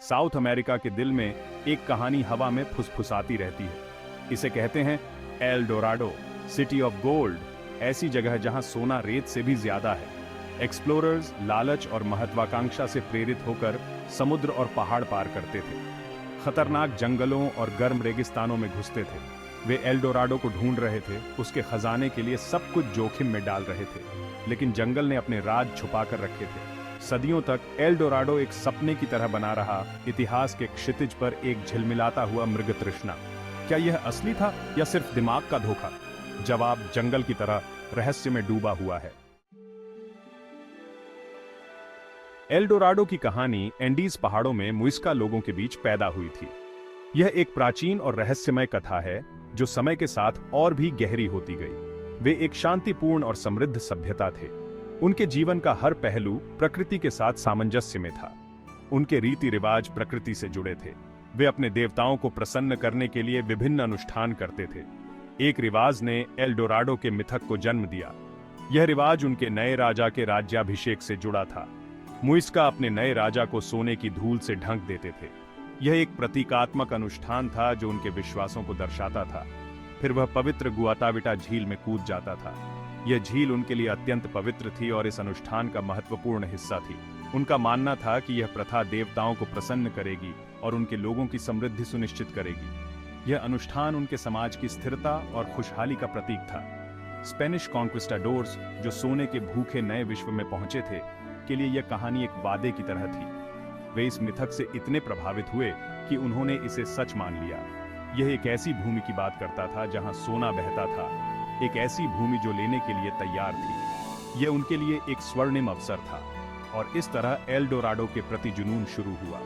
South America के दिल में एक कहानी हवा में फुसफुसाती रहती है। इसे कहते हैं L Dorado, city of gold, ऐसी जगह जहां सोना रेत से भी ज्यादा है। एक्सप्लोरर्स लालच और महत्वाकांक्षा से प्रेरित होकर समुद्र और पहाड़ पार करते थे, खतरनाक जंगलों और गर्म रेगिस्तानों में घुसते थे। वे एल डोराडो को ढूंढ रहे थे, उसके खजाने के लिए सब कुछ जोखिम में डाल रहे थे, लेकिन जंगल ने अपने राज छुपाकर रखे थे। सदियों तक एल डोराडो एक सपने की तरह बना रहा, इतिहास के क्षितिज पर एक झिलमिलाता हुआ मृग तृष्णा। क्या यह असली था या सिर्फ दिमाग का धोखा? जवाब जंगल की तरह रहस्य में डूबा हुआ है। एल डोराडो की कहानी एंडीज पहाड़ों में मुइस्का लोगों के बीच पैदा हुई थी। यह एक प्राचीन और रहस्यमय कथा है जो समय के साथ और भी गहरी होती गई। वे एक शांतिपूर्ण और समृद्ध सभ्यता थे। उनके जीवन का हर पहलू प्रकृति के साथ सामंजस्य में था। उनके रीति रिवाज प्रकृति से जुड़े थे। वे अपने देवताओं को प्रसन्न करने के लिए विभिन्न अनुष्ठान करते थे। एक रिवाज ने एल डोराडो के मिथक को जन्म दिया। यह रिवाज उनके नए राजा के राज्याभिषेक से जुड़ा था। मुइस्का अपने नए राजा को सोने की धूल से ढंक देते थे। यह एक प्रतीकात्मक अनुष्ठान था जो उनके विश्वासों को दर्शाता था। फिर वह पवित्र गुआताविटा झील में कूद जाता था। यह झील उनके लिए अत्यंत पवित्र थी और इस अनुष्ठान का महत्वपूर्ण हिस्सा थी। उनका मानना था कि यह प्रथा देवताओं को प्रसन्न करेगी और उनके लोगों की समृद्धि सुनिश्चित करेगी। यह अनुष्ठान उनके समाज की स्थिरता और खुशहाली का प्रतीक था। स्पेनिश कॉन्क्विस्टाडोर्स, जो सोने के भूखे नए विश्व में पहुंचे थे, के लिए यह कहानी एक वादे की तरह थी। वे इस मिथक से इतने प्रभावित हुए कि उन्होंने इसे सच मान लिया। यह एक ऐसी भूमि की बात करता था जहां सोना बहता था, एक ऐसी भूमि जो लेने के लिए तैयार थी। यह उनके लिए एक स्वर्णिम अवसर था और इस तरह एल डोराडो के प्रति जुनून शुरू हुआ।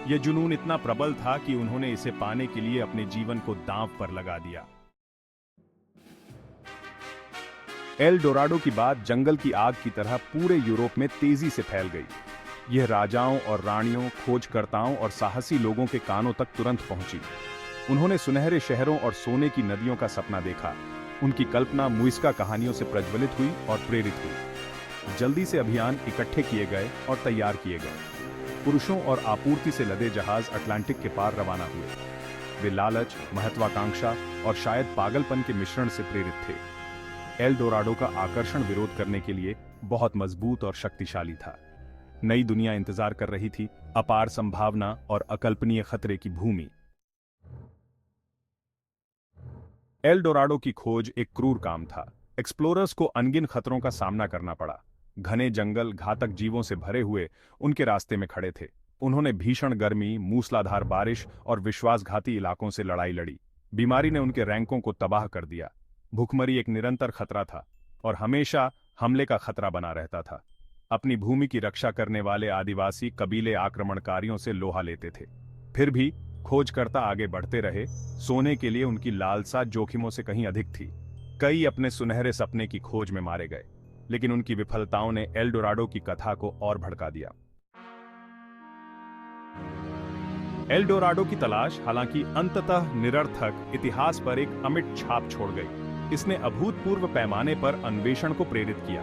यह जुनून इतना प्रबल था कि उन्होंने इसे पाने के लिए अपने जीवन को दांव पर लगा दिया। एल डोराडो की बात जंगल की आग की तरह पूरे यूरोप में तेजी से फैल गई। यह राजाओं और रानियों, खोजकर्ताओं और साहसी लोगों के कानों तक तुरंत पहुंची। उन्होंने सुनहरे शहरों और सोने की नदियों का सपना देखा। उनकी कल्पना मुइस्का कहानियों से प्रज्वलित हुई और प्रेरित हुई। जल्दी से अभियान इकट्ठे किए गए और तैयार किए गए। पुरुषों और आपूर्ति से लदे जहाज अटलांटिक के पार रवाना हुए। वे लालच, महत्वाकांक्षा और शायद पागलपन के मिश्रण से प्रेरित थे। एल डोराडो का आकर्षण विरोध करने के लिए बहुत मजबूत और शक्तिशाली था। नई दुनिया इंतजार कर रही थी, अपार संभावना और अकल्पनीय खतरे की भूमि। एल डोराडो की खोज एक क्रूर काम था। एक्सप्लोरर्स को अनगिन खतरों का सामना करना पड़ा। घने जंगल घातक जीवों से भरे हुए उनके रास्ते में खड़े थे। उन्होंने भीषण गर्मी, मूसलाधार बारिश और विश्वासघाती इलाकों से लड़ाई लड़ी। बीमारी ने उनके रैंकों को तबाह कर दिया। भूखमरी एक निरंतर खतरा था और हमेशा हमले का खतरा बना रहता था। अपनी भूमि की रक्षा करने वाले आदिवासी कबीले आक्रमणकारियों से लोहा लेते थे। फिर भी खोजकर्ता आगे बढ़ते रहे। सोने के लिए उनकी लालसा जोखिमों से कहीं अधिक थी। कई अपने सुनहरे सपने की खोज में मारे गए, लेकिन उनकी विफलताओं ने एल डोराडो की कथा को और भड़का दिया। एल डोराडो की तलाश हालांकि अंततः निरर्थक इतिहास पर एक अमिट छाप छोड़ गई। इसने अभूतपूर्व पैमाने पर अन्वेषण को प्रेरित किया।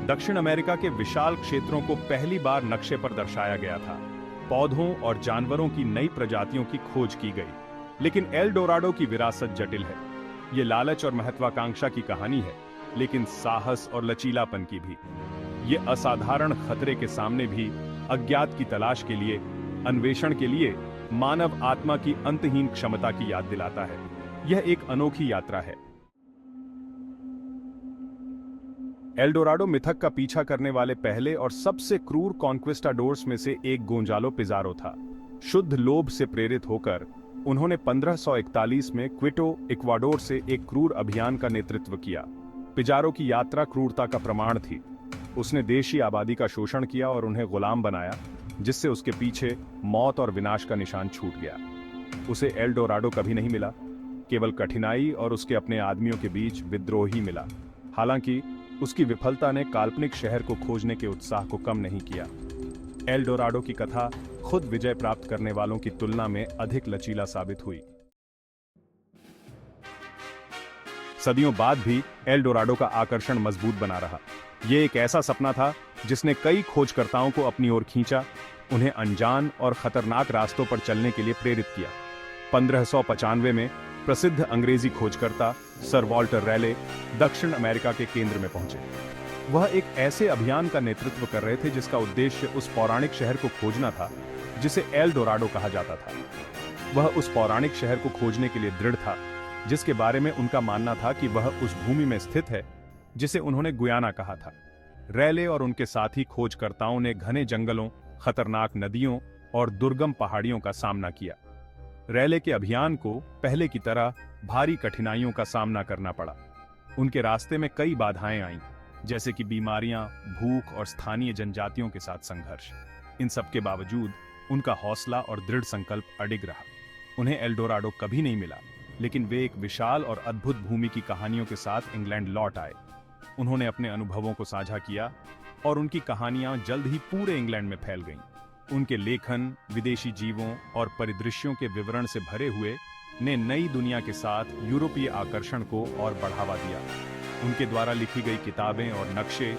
दक्षिण अमेरिका के विशाल क्षेत्रों को पहली बार नक्शे पर दर्शाया गया था। पौधों और जानवरों की नई प्रजातियों की खोज की गई। लेकिन एल डोराडो की विरासत जटिल है। ये लालच और महत्वाकांक्षा की कहानी है, लेकिन साहस और लचीलापन की भी। ये असाधारण खतरे के सामने भी अज्ञात की तलाश के लिए, अन्वेषण के लिए मानव आत्मा की अंतहीन क्षमता की याद दिलाता है। यह एक अनोखी यात्रा है। एल डोराडो मिथक का पीछा करने वाले पहले और सबसे क्रूर कॉन्क्विस्टाडोर्स में से एक गोंजालो पिजारो था। शुद्ध लोभ से प्रेरित होकर उन्होंने 1541 में क्विटो, इक्वाडोर से एक क्रूर अभियान का नेतृत्व किया। पिजारो की यात्रा क्रूरता का प्रमाण थी। उसने देशी आबादी का शोषण किया और उन्हें गुलाम बनाया, जिससे उसके पीछे मौत और विनाश का निशान छूट गया। उसे एल डोराडो कभी नहीं मिला, केवल कठिनाई और उसके अपने आदमियों के बीच विद्रोह ही मिला। हालांकि उसकी विफलता ने काल्पनिक शहर को खोजने के उत्साह को कम नहीं किया। एल डोराडो की कथा खुद विजय प्राप्त करने वालों की तुलना में अधिक लचीला साबित हुई। सदियों बाद भी एल डोराडो का आकर्षण मजबूत बना रहा। यह एक ऐसा सपना था जिसने कई खोजकर्ताओं को अपनी ओर खींचा, उन्हें अनजान और खतरनाक रास्तों पर चलने के लिए प्रेरित किया। 1595 में प्रसिद्ध अंग्रेजी खोजकर्ता सर वॉल्टर रैले दक्षिण अमेरिका के केंद्र में पहुंचे। वह एक ऐसे अभियान का नेतृत्व कर रहे थे जिसका उद्देश्य उस पौराणिक शहर को खोजना था जिसे एल डोराडो कहा जाता था। वह उस पौराणिक शहर को खोजने के लिए दृढ़ था, जिसके बारे में उनका मानना था कि वह उस भूमि में स्थित है जिसे उन्होंने गुयाना कहा था। रैले और उनके साथी खोजकर्ताओं ने घने जंगलों, खतरनाक नदियों और दुर्गम पहाड़ियों का सामना किया। रैले के अभियान को पहले की तरह भारी कठिनाइयों का सामना करना पड़ा। उनके रास्ते में कई बाधाएं आईं, जैसे कि बीमारियां, भूख और स्थानीय जनजातियों के साथ संघर्ष। इन सब के बावजूद उनका हौसला और दृढ़ संकल्प अडिग रहा। उन्हें एल डोराडो कभी नहीं मिला, लेकिन वे एक विशाल और अद्भुत भूमि की कहानियों के साथ इंग्लैंड लौट आए। उन्होंने अपने अनुभवों को साझा किया और उनकी कहानियां जल्द ही पूरे इंग्लैंड में फैल गईं। उनके लेखन विदेशी जीवों और परिदृश्यों के विवरण से भरे हुए ने नई दुनिया के साथ यूरोपीय आकर्षण को और बढ़ावा दिया। उनके द्वारा लिखी गई किताबें और नक्शे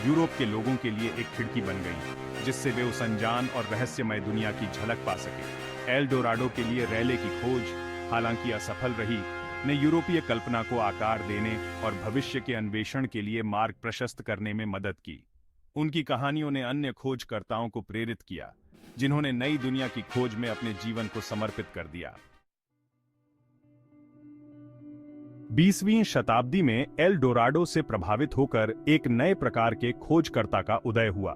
यूरोप के लोगों के लिए एक खिड़की बन गईं, जिससे वे उस अनजान और रहस्यमय दुनिया की झलक पा सके। एल डोराडो के लिए रैले की खोज, हालांकि असफल रही, ने यूरोपीय कल्पना को आकार देने और भविष्य के अन्वेषण के लिए मार्ग प्रशस्त करने में मदद की। उनकी कहानियों ने अन्य खोजकर्ताओं को प्रेरित किया, जिन्होंने नई दुनिया की खोज में अपने जीवन को समर्पित कर दिया। 20वीं शताब्दी में एल डोराडो से प्रभावित होकर एक नए प्रकार के खोजकर्ता का उदय हुआ।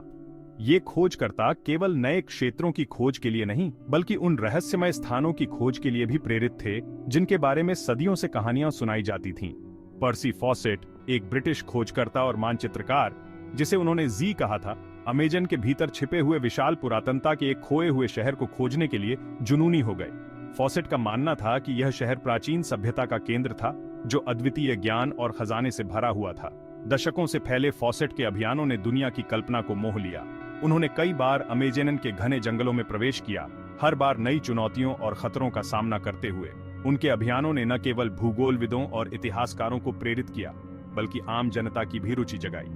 ये खोजकर्ता केवल नए क्षेत्रों की खोज के लिए नहीं, बल्कि उन रहस्यमय स्थानों की खोज के लिए भी प्रेरित थे जिनके बारे में सदियों से कहानियां सुनाई जाती थीं। पर्सी फॉसेट, एक ब्रिटिश खोजकर्ता और मानचित्रकार, जिसे उन्होंने जी कहा था, अमेजन के भीतर छिपे हुए विशाल पुरातनता के एक खोए हुए शहर को खोजने के लिए जुनूनी हो गए। फॉसेट का मानना था कि यह शहर प्राचीन सभ्यता का केंद्र था, जो अद्वितीय ज्ञान और खजाने से भरा हुआ था। दशकों से फैले फॉसेट के अभियानों ने दुनिया की कल्पना को मोह लिया। उन्होंने कई बार अमेजन के घने जंगलों में प्रवेश किया, हर बार नई चुनौतियों और खतरों का सामना करते हुए। उनके अभियानों ने न केवल भूगोलविदों और इतिहासकारों को प्रेरित किया, बल्कि आम जनता की भी रुचि जगाई।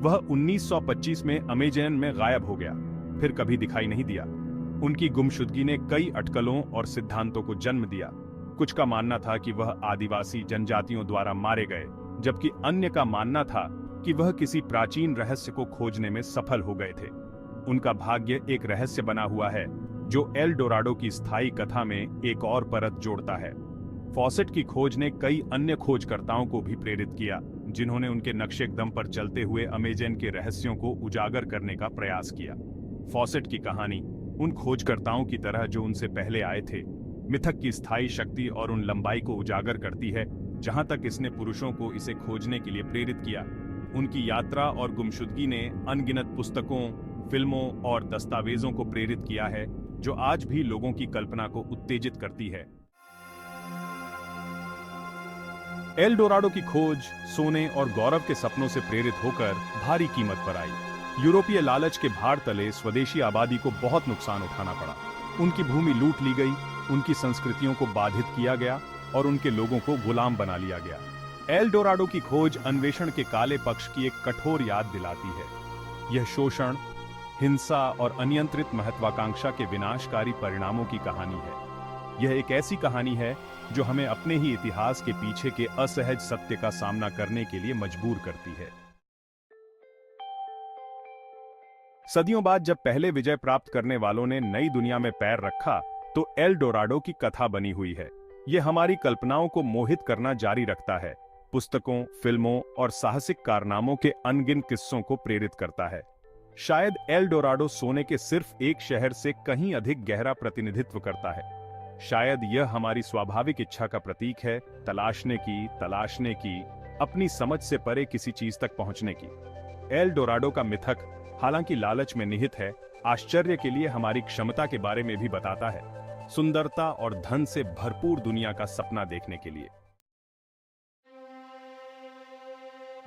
वह 1925 में अमेजन में गायब हो गया, फिर कभी दिखाई नहीं दिया। उनकी गुमशुदगी ने कई अटकलों और सिद्धांतों को जन्म दिया। कुछ का मानना था कि वह आदिवासी जनजातियों द्वारा मारे गए, जबकि अन्य का मानना था कि वह किसी प्राचीन रहस्य को खोजने में सफल हो गए थे। उनका भाग्य एक रहस्य बना हुआ है, जो एल डोराडो की स्थायी कथा में एक और परत जोड़ता है। फॉसेट की खोज ने कई अन्य खोजकर्ताओं को भी प्रेरित किया, जिन्होंने उनके नक्शे कदम पर चलते हुए अमेजन के रहस्यों को उजागर करने का प्रयास किया। फॉसेट की कहानी उन खोजकर्ताओं की तरह जो उनसे पहले आए थे, मिथक की स्थायी शक्ति और उन लंबाई को उजागर करती है जहां तक इसने पुरुषों को इसे खोजने के लिए प्रेरित किया। उनकी यात्रा और गुमशुदगी ने अनगिनत पुस्तकों, फिल्मों और दस्तावेजों को प्रेरित किया है, जो आज भी लोगों की कल्पना को उत्तेजित करती है। एल डोराडो की खोज सोने और गौरव के सपनों से प्रेरित होकर भारी कीमत पर आई। यूरोपीय लालच के भार तले स्वदेशी आबादी को बहुत नुकसान उठाना पड़ा। उनकी भूमि लूट ली गई, उनकी संस्कृतियों को बाधित किया गया और उनके लोगों को गुलाम बना लिया गया। एल डोराडो की खोज अन्वेषण के काले पक्ष की एक कठोर याद दिलाती है। यह शोषण, हिंसा और अनियंत्रित महत्वाकांक्षा के विनाशकारी परिणामों की कहानी है। यह एक ऐसी कहानी है जो हमें अपने ही इतिहास के पीछे के असहज सत्य का सामना करने के लिए मजबूर करती है। सदियों बाद जब पहले विजय प्राप्त करने वालों ने नई दुनिया में पैर रखा, तो एल डोराडो की कथा बनी हुई है। यह हमारी कल्पनाओं को मोहित करना जारी रखता है, पुस्तकों, फिल्मों और साहसिक कारनामों के अनगिन किस्सों को प्रेरित करता है। शायद एल डोराडो सोने के सिर्फ एक शहर से कहीं अधिक गहरा प्रतिनिधित्व करता है। शायद यह हमारी स्वाभाविक इच्छा का प्रतीक है, तलाशने की, अपनी समझ से परे किसी चीज तक पहुंचने की। एल डोराडो का मिथक हालांकि लालच में निहित है, आश्चर्य के लिए हमारी क्षमता के बारे में भी बताता है, सुंदरता और धन से भरपूर दुनिया का सपना देखने के लिए।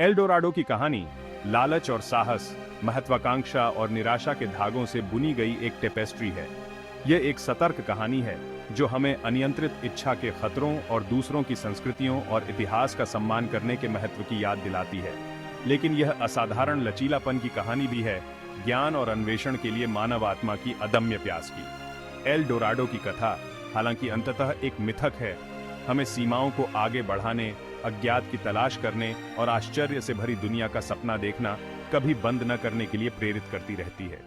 एल डोराडो की कहानी लालच और साहस, महत्वाकांक्षा और निराशा के धागों से बुनी गई एक टेपेस्ट्री है। यह एक सतर्क कहानी है जो हमें अनियंत्रित इच्छा के खतरों और दूसरों की संस्कृतियों और इतिहास का सम्मान करने के महत्व की याद दिलाती है। लेकिन यह असाधारण लचीलापन की कहानी भी है, ज्ञान और अन्वेषण के लिए मानव आत्मा की अदम्य प्यास की। एल डोराडो की कथा हालांकि अंततः एक मिथक है, हमें सीमाओं को आगे बढ़ाने, अज्ञात की तलाश करने और आश्चर्य से भरी दुनिया का सपना देखना कभी बंद न करने के लिए प्रेरित करती रहती है।